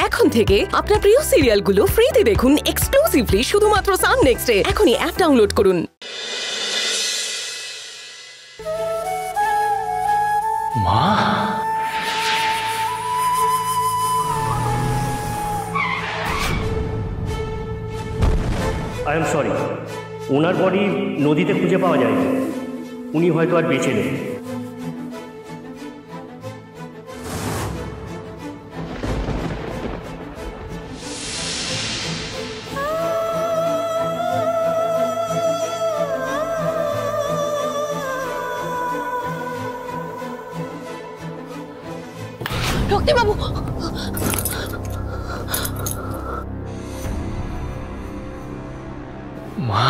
এখন থেকে আপনার প্রিয় সিরিয়ালগুলো ফ্রিতে দেখুন এক্সক্লুসিভলি শুধুমাত্র সান নেক্সটে। এখনই অ্যাপ ডাউনলোড করুন। মা, I am sorry, owner body নদীতে খুঁজে পাওয়া যায়নি। উনি হয়তো আর বেঁচে নেই। রক্তিমবাবু, মা,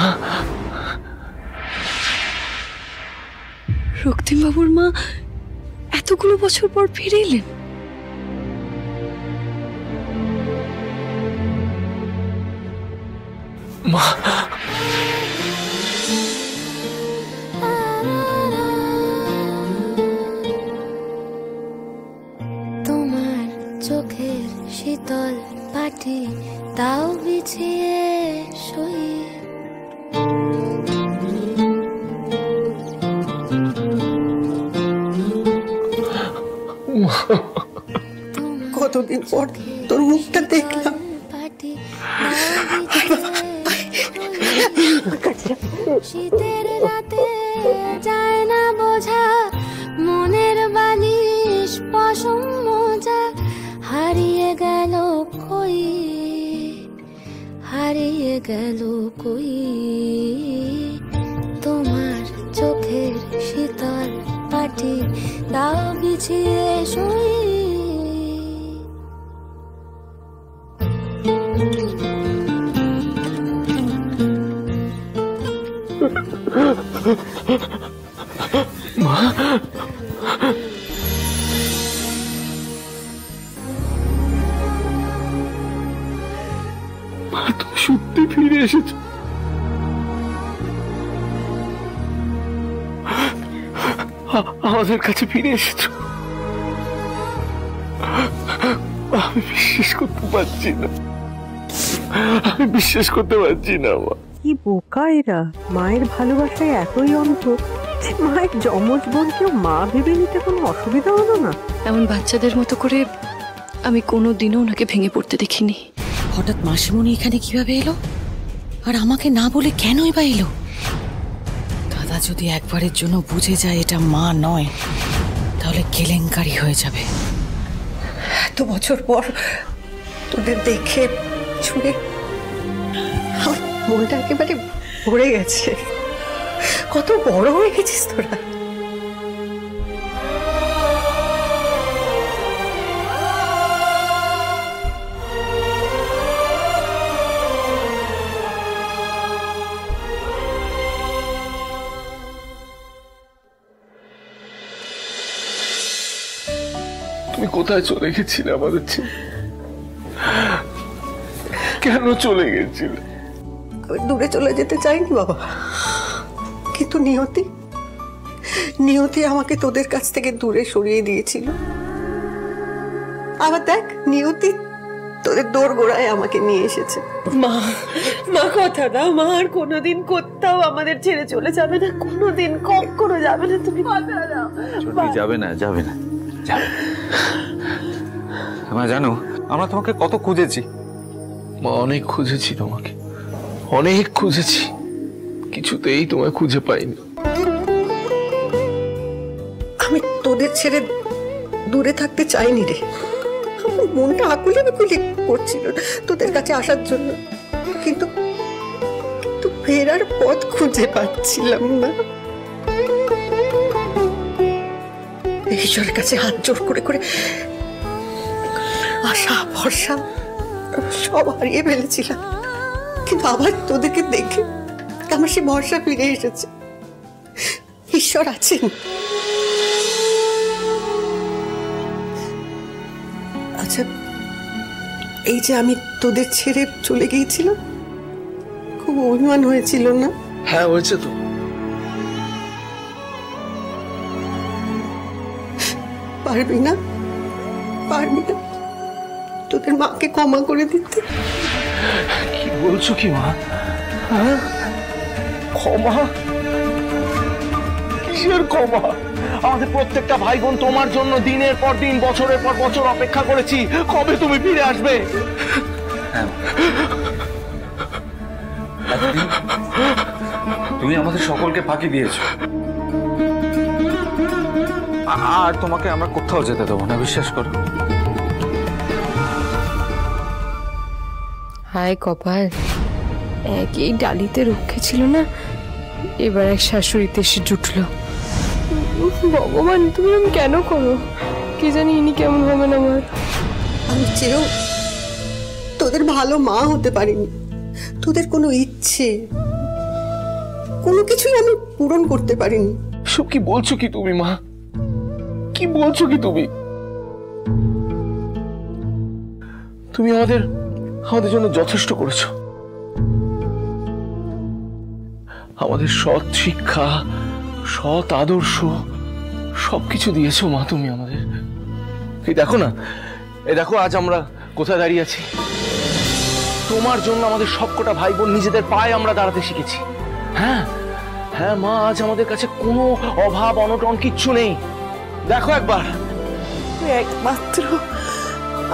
রক্তিমবাবুর মা এতগুলো বছর পর ফিরে এলেন। মা, তোমার চোখের শীতল পাটি তাও বিছিয়ে শুই। কতদিন পর তোর মুখটা দেখলাম। শীতের রাতে যায় না বোঝা, মনের বালিশ পশম মজা হারিয়ে গেল কই, হারিয়ে গেল কই। তোমার চোখের শীতল পাটি তাও বিছিয়ে শুই। মা, তুমি সত্যি ফিরে এসেছো। আমাদের কাছে ফিরে এসেছো। আমি বিশ্বাস করতে পারছি না, আমি বিশ্বাস করতে পারছি না। কি বোকা এরা, মায়ের ভালোবাসায় এতই অন্ধ যে মায়ের যমজ বোনকেও মা ভেবে নিতে কোনো অসুবিধা হলো না। এমন বাচ্চাদের মতো করে আমি কোনোদিনও ওনাকে ভেঙে পড়তে দেখিনি। হঠাৎ মাসিমণি এখানে কিভাবে এলো, আর আমাকে না বলে কেনই বা এলো? দাদা যদি একবারের জন্য বুঝে যায় এটা মা নয়, তাহলে কেলেঙ্কারি হয়ে যাবে। এত বছর পর তোদের দেখে ছুঁড়ে আমার মনটা একেবারে ভরে গেছে। কত বড় হয়ে গেছিস তোরা। তুমি কোথায় চলে গেছিলে আমাদের ছেলে? কেন চলে গেছিলে? আমি দূরে চলে যেতে চাইনি বাবা, কিন্তু নিয়তি আমাকে তোদের কাছ থেকে দূরে সরিয়ে দিয়েছিল। আবার দেখ, নিয়তি তোদের দোরগোড়ায় আমাকে নিয়ে এসেছে। মা কথা দাও, মা আর কোনোদিন কোথাও আমাদের ছেড়ে চলে যাবে না, কোনোদিন কখনো যাবে না। তুমি কথা দাও। যাবে না, যাবে না, যাবে। মা জানো, আমরা তোমাকে কত খুঁজেছি। মা, অনেক খুঁজেছি তোমাকে, অনেক খুঁজেছি, কিছুতেই তোমায় খুঁজে পাইনি। আমি তোদের ছেড়ে দূরে থাকতে চাইনি রে। আমার মনটা আকুলি বিকুলি করছিল তোদের কাছে আসার জন্য, কিন্তু ফেরার পথ খুঁজে পাচ্ছিলাম না। ঈশ্বরের কাছে হাত জোর করে করে আশা ভরসা সব হারিয়ে ফেলেছিলাম, কিন্তু আবার তোদেরকে দেখে আমার সে ভরসা ফিরে এসেছে। ঈশ্বর আছেন। আচ্ছা, এই যে আমি তোদের ছেড়ে চলে গিয়েছিলাম, খুব অভিমান হয়েছিল না? হ্যাঁ, হয়েছে তো। পারবি না, পারবি না? তোদের মাকে ক্ষমা করে দিতে। কি বলছো কি মা? হ্যাঁ, ক্ষমা? কিসের ক্ষমা? আমাদের প্রত্যেকটা ভাই বোন তোমার জন্য দিনের পর দিন, বছরের পর বছর অপেক্ষা করেছি, কবে তুমি ফিরে আসবে। তুমি আমাদের সকলকে ফাঁকি দিয়েছো, আর তোমাকে আমরা কোথাও যেতে দেবো না, বিশ্বাস করো। হায় কপাল, একই ডালিতে রক্ষে ছিল না, এবার এক শাশুড়িতে এসে জুটলো। ভগবান, তুমি এরকম কেন করো? কি জানি ইনি কেমন হবেন আমার। আমি চেয়েও তোদের ভালো মা হতে পারিনি। তোদের কোনো ইচ্ছে, কোনো কিছুই আমি পূরণ করতে পারিনি। সব কি বলছো কি তুমি মা? কি বলছো কি তুমি? তুমি আমাদের জন্য যথেষ্ট করেছো। আমাদের সৎ শিক্ষা, সৎ আদর্শ সবকিছু দিয়েছো মা তুমি আমাদের। এই দেখো না, এই দেখো আজ আমরা কোথায় দাঁড়িয়ে আছি। তোমার জন্য আমাদের সবকটা ভাই বোন নিজেদের পায়ে আমরা দাঁড়াতে শিখেছি। হ্যাঁ হ্যাঁ মা, আজ আমাদের কাছে কোনো অভাব অনটন কিচ্ছু নেই। দেখো একবার, একমাত্র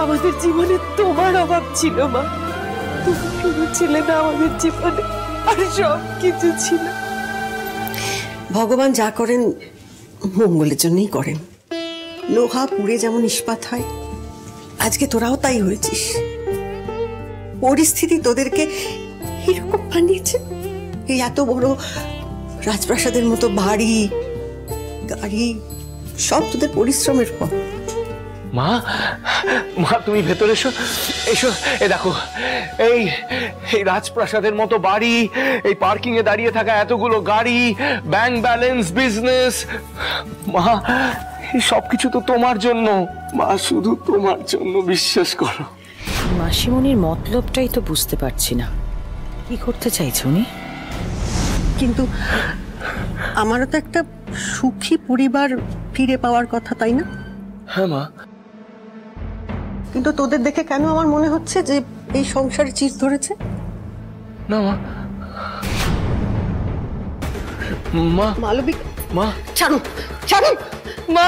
আমাদের জীবনে তোমার অভাব ছিল মা। তুমি ছিলে না আমাদের জীবনে, আর সব কিছু ছিল। ভগবান যা করেন মঙ্গলের জন্যই করেন। লোহা পুড়ে যেমন ইস্পাত হয়, আজকে তোরাও তাই হয়েছিস। পরিস্থিতি তোদেরকে এরকম বানিয়েছে। এই এত বড় রাজপ্রাসাদের মতো বাড়ি, গাড়ি, সব তোদের পরিশ্রমের ফল। মা, মা তুমি ভেতরে এসো, এসো। এ দেখো, এই রাজপ্রাসাদের মতো বাড়ি, এই পার্কিং এ দাঁড়িয়ে থাকা এতগুলো গাড়ি, ব্যাংক ব্যালেন্স, বিজনেস, মা এই সবকিছু তো তোমার জন্য মা, শুধু তোমার জন্য, বিশ্বাস করো। মাসিমণির মতলবটাই তো বুঝতে পারছি না, কি করতে চাইছে উনি? কিন্তু আমারও তো একটা সুখী পরিবার ফিরে পাওয়ার কথা, তাই না? হ্যাঁ মা, কিন্তু তোদের দেখে কেন আমার মনে হচ্ছে যে এই সংসারে চির ধরেছে। না মা, মা মালবিক, মা ছাড়ো ছাড়ো মা,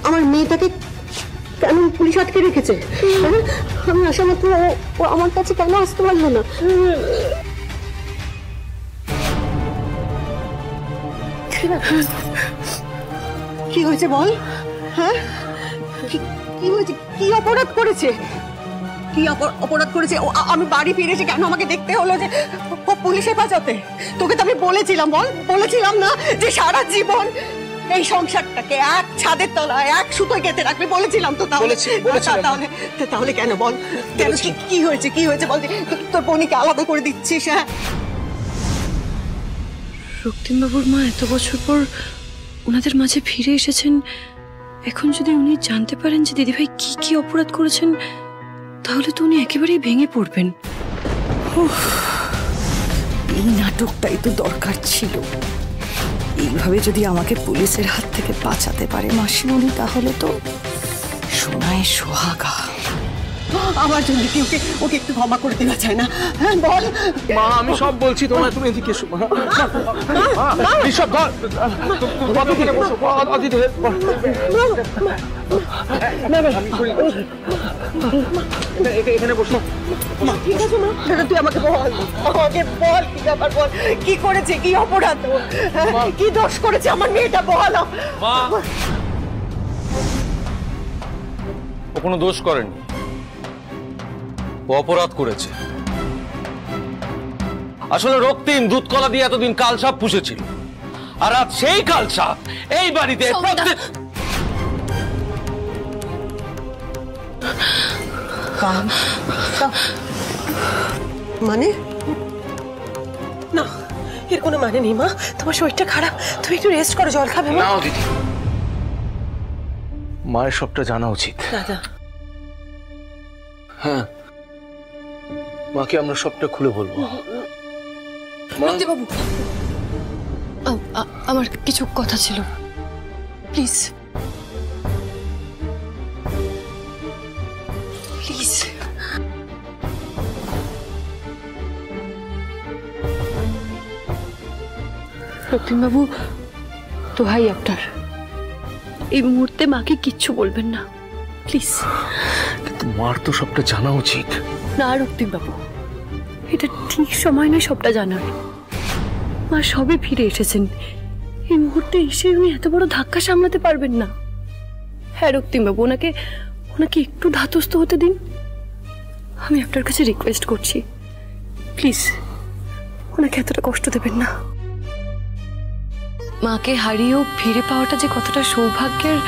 আমার মেয়েটাকে কেন পুলিশ আটকে রেখেছে? আমি আসা মাত্র ও আমার কাছে কেন আসতে পারলো না? কি হয়েছে বল? হ্যাঁ, কি হয়েছে? কি অপরাধ করেছে? কি অপরাধ করেছে? আমি বাড়ি ফিরেছি কেন আমাকে দেখতে হলো যে পুলিশে বাঁচাতে? তোকে তো আমি বলেছিলাম, বল, বলেছিলাম না যে সারা জীবন এই সংসারটাকে এক ছাদের তলায় এক সুতোয় গেঁথে রাখবি? বলেছিলাম তো। তাহলে কেন বল? কেন? কি হয়েছে? কি হয়েছে বল? তোর বোনকে আলাদা করে দিচ্ছিস? হ্যাঁ, রক্তিমবাবুর মা এত বছর পর ওনাদের মাঝে ফিরে এসেছেন। এখন যদি উনি জানতে পারেন যে দিদিভাই কি কি অপরাধ করেছেন, তাহলে তো উনি একেবারেই ভেঙে পড়বেন। এই নাটকটাই তো দরকার ছিল। এইভাবে যদি আমাকে পুলিশের হাত থেকে বাঁচাতে পারে মাসিমণি, তাহলে তো সোনায় সোহাগা। আমার জন্য কি ওকে একটু ক্ষমা করে দেওয়া যায় না? হ্যাঁ বল। মা, আমি সব বলছি তোমায়, তুমি এদিকে এসো। এখানে বসো। ঠিক আছে মা, তুই আমাকে বল, কি ব্যাপার বল, কি করেছে, কি অপরাধ, কি দোষ করেছে আমার মেয়েটা, বল। মা, ও কোনো দোষ করেনি, ও অপরাধ করেছে। আসলে রক্তিম দুধ কলা দিয়ে এতদিন কালসাপ পুষেছিল, আর আজ সেই কালসাপ এই বাড়িতে মানে না, এর কোনো মানে নেই মা। তোমার শরীরটা খারাপ, তুমি একটু রেস্ট করো, জল খাবে। না দিদি, মায়ের সবটা জানা উচিত। দাদা, হ্যাঁ, মাকে আমরা সবটা খুলে বলবো। বাবু, আমার কিছু কথা ছিল, প্লিজ। রক্তিমবাবু, দোহাই আপনার, এই মুহূর্তে মাকে কিচ্ছু বলবেন না প্লিজ। কিন্তু মার তো সবটা জানা উচিত। না রক্তিমবাবু, এটা ঠিক সময় নয় সবটা জানার। মা সবে ফিরে এসেছেন, এই মুহূর্তে এসে উনি এত বড় ধাক্কা সামলাতে পারবেন না। হ্যাঁ রক্তিমবাবু, ওনাকে একটু ধাতস্থ হতে দিন। আমি আপনার কাছে রিকোয়েস্ট করছি, প্লিজ ওনাকে এতটা কষ্ট দেবেন না। মাকে হারিয়েও ফিরে পাওয়াটা যে কতটা সৌভাগ্যের,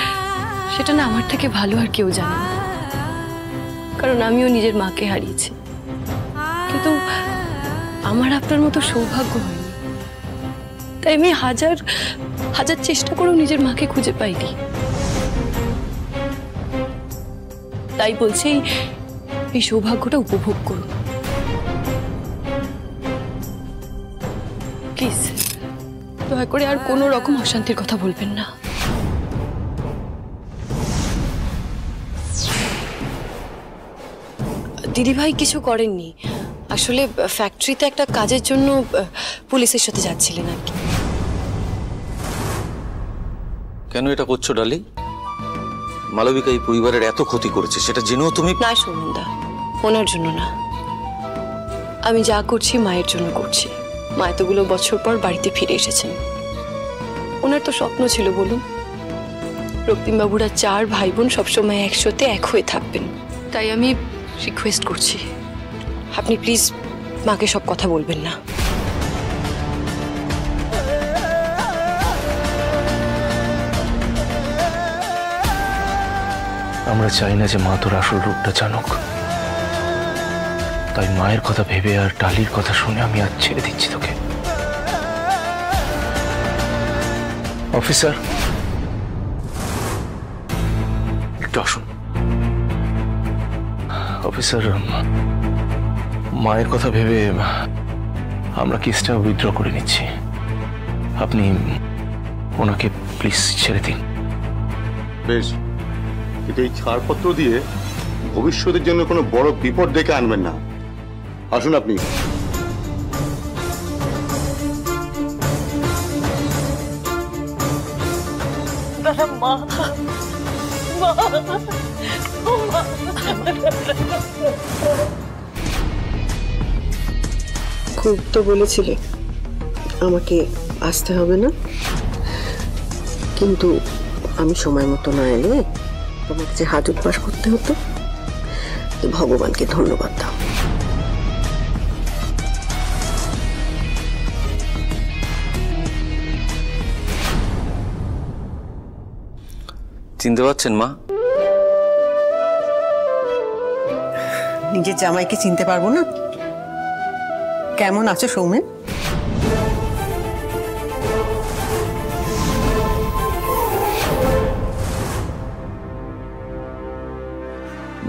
সেটা না আমার থেকে ভালো আর কেউ জানে না। কারণ আমিও নিজের মাকে হারিয়েছি, কিন্তু আমার আপনার মতো সৌভাগ্য হয়নি। তাই আমি হাজার হাজার চেষ্টা করেও নিজের মাকে খুঁজে পাইনি। তাই বলছি, এই সৌভাগ্যটা উপভোগ করুন প্লিজ। দয়া করে আর কোনো রকম অশান্তির কথা বলবেন না। দিদিভাই কিছু করেননি, আসলে ফ্যাক্টরিতে একটা কাজের জন্য পুলিশের সাথে যাচ্ছিলেন আর কি। কেন এটা করছো ডালি? মালবিকা এই পরিবারের এত ক্ষতি করেছে, সেটা জেনেও তুমি? না সুমনদা, ওনার জন্য না, আমি যা করছি মায়ের জন্য করছি। মা এতগুলো বছর পর বাড়িতে ফিরে এসেছেন। ওনার তো স্বপ্ন ছিল বলুন, রক্তিমবাবুরা 4 ভাই বোন সবসময় একসাথে এক হয়ে থাকবেন। তাই আমি রিকোয়েস্ট করছি, আপনি প্লিজ মাকে সব কথা বলবেন না। আমরা চাই না যে মা তোর আসল রূপটা জানুক। তাই মায়ের কথা ভেবে আর ডালির কথা শুনে আমি আজ ছেড়ে দিচ্ছি তোকে। অফিসার, একটু আসুন। অফিসার, মায়ের কথা ভেবে আমরা কেসটা উইথড্র করে নিচ্ছি। আপনি ওনাকে প্লিজ ছেড়ে দিন। বেশ, কিন্তু এই ছাড়পত্র দিয়ে ভবিষ্যতের জন্য কোনো বড় বিপদ ডেকে আনবেন না। আসুন আপনি। খুব তো বলেছিলে আমাকে আসতে হবে না, কিন্তু আমি সময় মতো না এলে তোমাকে যে হাজত বাস করতে হতো, তো ভগবানকে ধন্যবাদ দাও। চিনতে পারছেন মা? নিজের জামাইকে চিনতে পারবো না? কেমন আছো সৌমেন?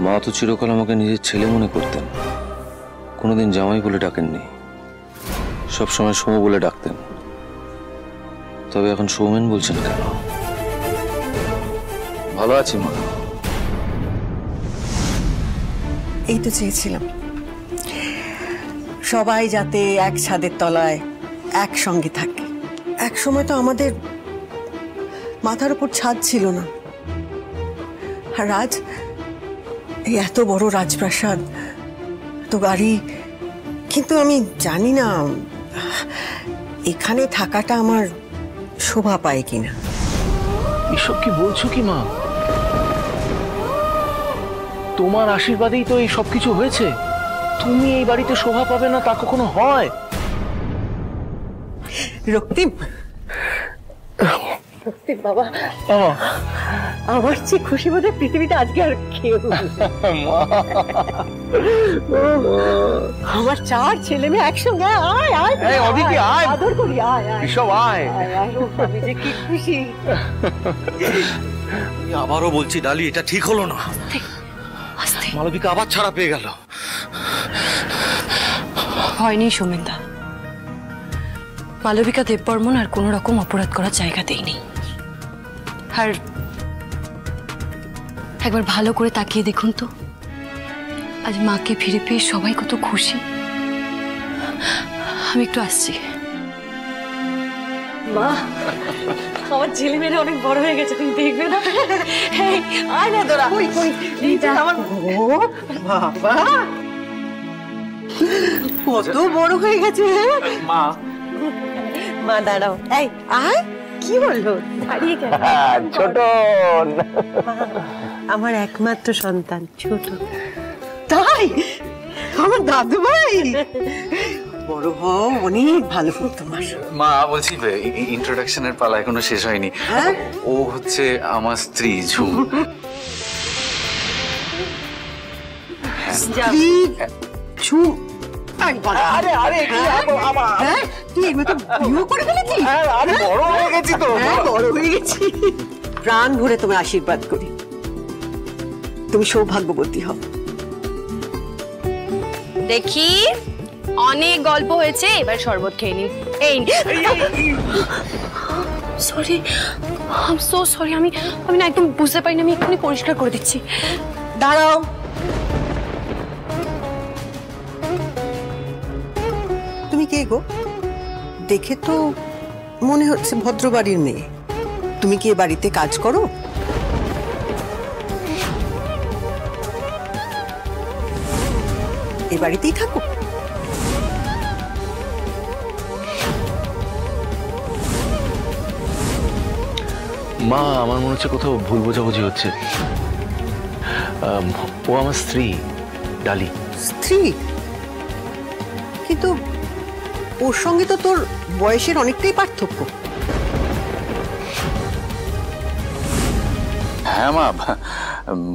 মা তো চিরকাল আমাকে নিজের ছেলে মনে করতেন, কোনোদিন জামাই বলে ডাকেননি, সবসময় সৌম বলে ডাকতেন। তবে এখন সৌমেন বলছেন কেন? ভালো আছি মা। এই তো চেয়েছিলাম সবাই যাতে এক ছাদের তলায় একসঙ্গে থাকে। এক সময় তো আমাদের মাথার উপর ছাদ ছিল না, আর আজ এই এত বড় রাজপ্রাসাদ, এত গাড়ি। কিন্তু আমি জানি না এখানে থাকাটা আমার শোভা পায় কিনা। এসব কি বলছো কি মা? তোমার আশীর্বাদেই তো এই সবকিছু হয়েছে। তুমি এই বাড়িতে শোভা পাবে না তা কখনো হয়? রক্তিম, রক্তিম বাবা, আমার চেয়ে খুশি বোধ হয় পৃথিবীতে আজকে আর কেউ। আমার 4 ছেলে মেয়ে একসঙ্গে। আয় আয় অদিতি, আয়, আদর করি, আয় আয় এসব আয়। আমি যে কি খুশি। আমি আবারও বলছি ডালি, এটা ঠিক হলো না। মালবিকা আবার ছাড়া পেয়ে গেল। হয়নি সৌমেনদা, মালবিকা দেববর্মন আর কোনো রকম অপরাধ করার জায়গা দেয়নি। আর একবার ভালো করে তাকিয়ে দেখুন তো, আজ মাকে ফিরে পেয়ে সবাই কত খুশি। আমি একটু আসছি। মা আমার ছেলে মেয়েরা অনেক বড় হয়ে গেছে, তুমি দেখবে না? আয় না তোরা। আমার বাবা কত বড় হয়ে গেছে মা। মা দাঁড়াও, এই আয়। কি বললো? দাঁড়িয়ে কেন? ছোট আমার একমাত্র সন্তান ছোট। তাই আমার দাদু ভাই বড় হও, অনেক ভালো তোমার। মা বলছি ইন্ট্রোডাকশনের পালা এখনো শেষ হয়নি। ও হচ্ছে আমার স্ত্রী ঝুম। স্ত্রী ঝুম? আরে আরে তুই এর মতো বিয়ে করে ফেলেছিস? আরে বড় হয়ে গেছি তো। বড় হয়ে গেছি। প্রাণ ভরে তোমার আশীর্বাদ করি, তুমি সৌভাগ্যবতী হও। দেখি অনেক গল্প হয়েছে, এবার শরবত খেয়ে নিন। এই sorry, I am so sorry, আমি না একদম বুঝতে পারিনি, আমি এক্ষুনি পরিষ্কার করে দিচ্ছি। দাঁড়াও, তুমি কে গো? দেখে তো মনে হচ্ছে ভদ্র বাড়ির মেয়ে। তুমি কি এ বাড়িতে কাজ করো? এ বাড়িতেই থাকো? মা, আমার মনে হচ্ছে কোথাও ভুল বোঝাবুঝি হচ্ছে। ও আমার স্ত্রী ডালি। স্ত্রী? কিন্তু ওর সঙ্গে তো তোর বয়সের অনেকটাই পার্থক্য। হ্যাঁ মা,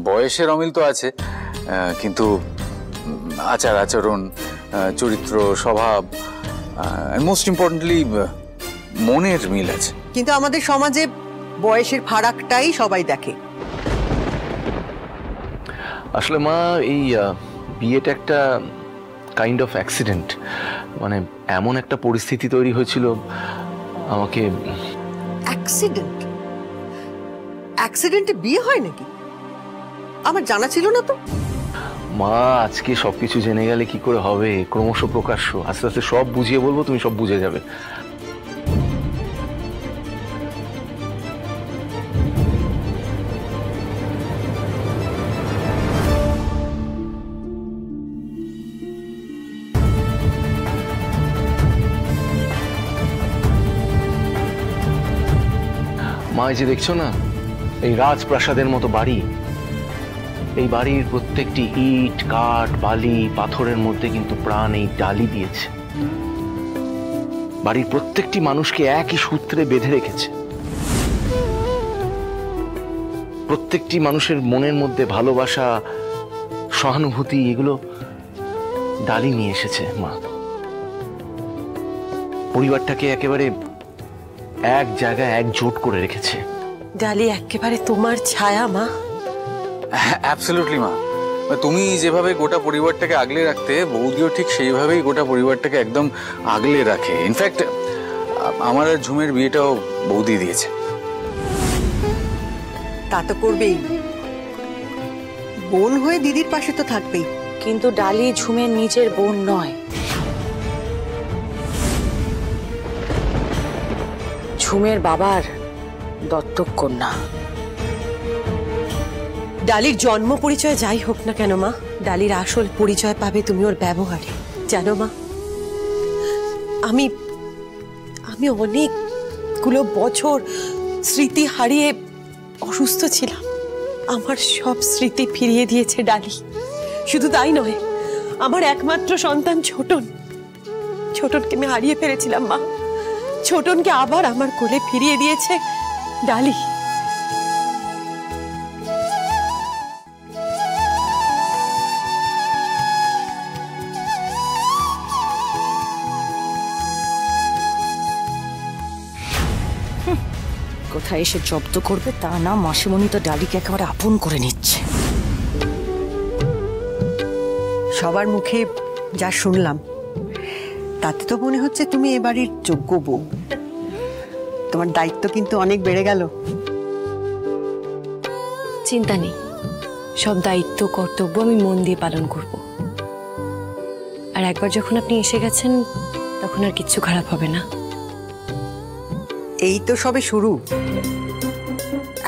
বয়সের অমিল তো আছে, কিন্তু আচার আচরণ, চরিত্র, স্বভাব, মোস্ট ইম্পর্টেন্টলি মনের মিল আছে। কিন্তু আমাদের সমাজে বয়সের ফারাকটাই সবাই দেখে। আসলে মা, এই বিয়েটা একটা কাইন্ড অফ অ্যাক্সিডেন্ট। মানে এমন একটা পরিস্থিতি তৈরি হয়েছিল আমাকে। অ্যাক্সিডেন্ট? অ্যাক্সিডেন্টে বিয়ে হয় নাকি? আমার জানা ছিল না তো। মা, আজকে সবকিছু জেনে গেলে কি করে হবে? ক্রমশ প্রকাশ্য, আস্তে আস্তে সব বুঝিয়ে বলবো, তুমি সব বুঝে যাবে। মা, এই যে দেখছো না, এই রাজপ্রাসাদের মতো বাড়ি, এই বাড়ির প্রত্যেকটি ইট, কাঠ, বালি, পাথরের মধ্যে কিন্তু প্রাণ এই ডালি দিয়েছে। বাড়ির প্রত্যেকটি মানুষকে একই সূত্রে বেঁধে রেখেছে। প্রত্যেকটি মানুষের মনের মধ্যে ভালোবাসা, সহানুভূতি, এগুলো ডালি নিয়ে এসেছে। মা, পরিবারটাকে একেবারে এক জায়গায় একজোট করে রেখেছে। ডালি একেবারে তোমার ছায়া মা। অ্যাবসলিউটলি মা, তুমি যেভাবে গোটা পরিবারটাকে আগলে রাখতে, বৌদিও ঠিক সেইভাবেই গোটা পরিবারটাকে একদম আগলে রাখে। ইনফ্যাক্ট আমার আর ঝুমের বিয়েটাও বৌদি দিয়েছে। তা তো করবেই, বোন হয়ে দিদির পাশে তো থাকবেই। কিন্তু ডালি ঝুমের নিজের বোন নয়, ঝুমের বাবার দত্তক কন্যা। ডালির জন্ম পরিচয় যাই হোক না কেন মা, ডালির আসল পরিচয় পাবে তুমি ওর ব্যবহারে। জানো মা, আমি অনেকগুলো বছর স্মৃতি হারিয়ে অসুস্থ ছিলাম। আমার সব স্মৃতি ফিরিয়ে দিয়েছে ডালি। শুধু তাই নয়, আমার একমাত্র সন্তান ছোটনকে আমি হারিয়ে ফেলেছিলাম মা। ছোটনকে আবার আমার কোলে ফিরিয়ে দিয়েছে ডালি। কোথায় এসে জব্দ করবে তা না, মাসিমণি তো ডালিকে একেবারে আপন করে নিচ্ছে। সবার মুখে যা শুনলাম তাতে তো মনে হচ্ছে তুমি এ বাড়ির যোগ্য বউ। তোমার দায়িত্ব কিন্তু অনেক বেড়ে গেল। চিন্তা নেই, সব দায়িত্ব কর্তব্য আমি মন দিয়ে পালন করব। আর একবার যখন আপনি এসে গেছেন, তখন আর কিচ্ছু খারাপ হবে না। এই তো সবে শুরু,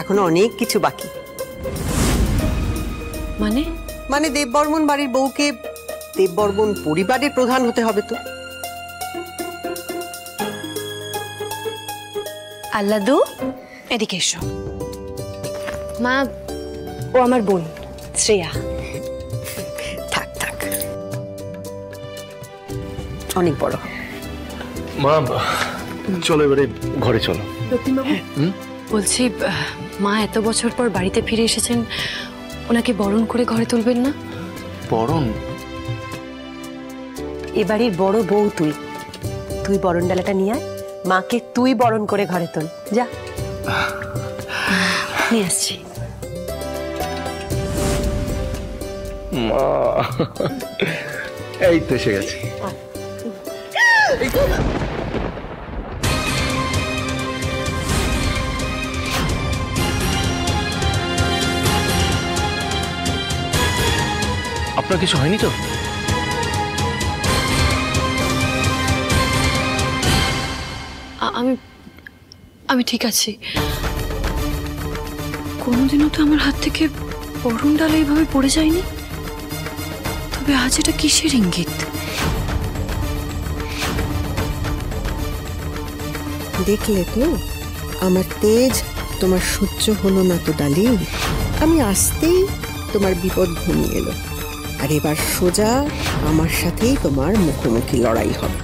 এখনো অনেক কিছু বাকি। মানে মানে দেববর্মন বাড়ির বউকে দেববর্মন পরিবারের প্রধান হতে হবে তো। আল্লাদু, এদিকে এসো। মা, ও আমার বোন শ্রেয়া। থাক থাক, অনেক বড়। মা চলো এবারে ঘরে চলো। বলছি, মা এত বছর পর বাড়িতে ফিরে এসেছেন, ওনাকে বরণ করে ঘরে তুলবেন না? বরণ? এ বাড়ির বড় বউ তুই, তুই বরণ ডালাটা নিয়ে আয়, মাকে তুই বরণ করে ঘরে তোল। যা, নিয়ে আসছি। মা এই তো এসে গেছে। আপনার কিছু হয়নি তো? আমি ঠিক আছি। কোনোদিনও তো আমার হাত থেকে বরণ ডালা এইভাবে পড়ে যায়নি। তবে আজ এটা কিসের ইঙ্গিত? দেখলে তো আমার তেজ তোমার সহ্য হলো না তো ডালিম। আমি আসতেই তোমার বিপদ ঘনিয়ে এলো, আর এবার সোজা আমার সাথেই তোমার মুখোমুখি লড়াই হবে।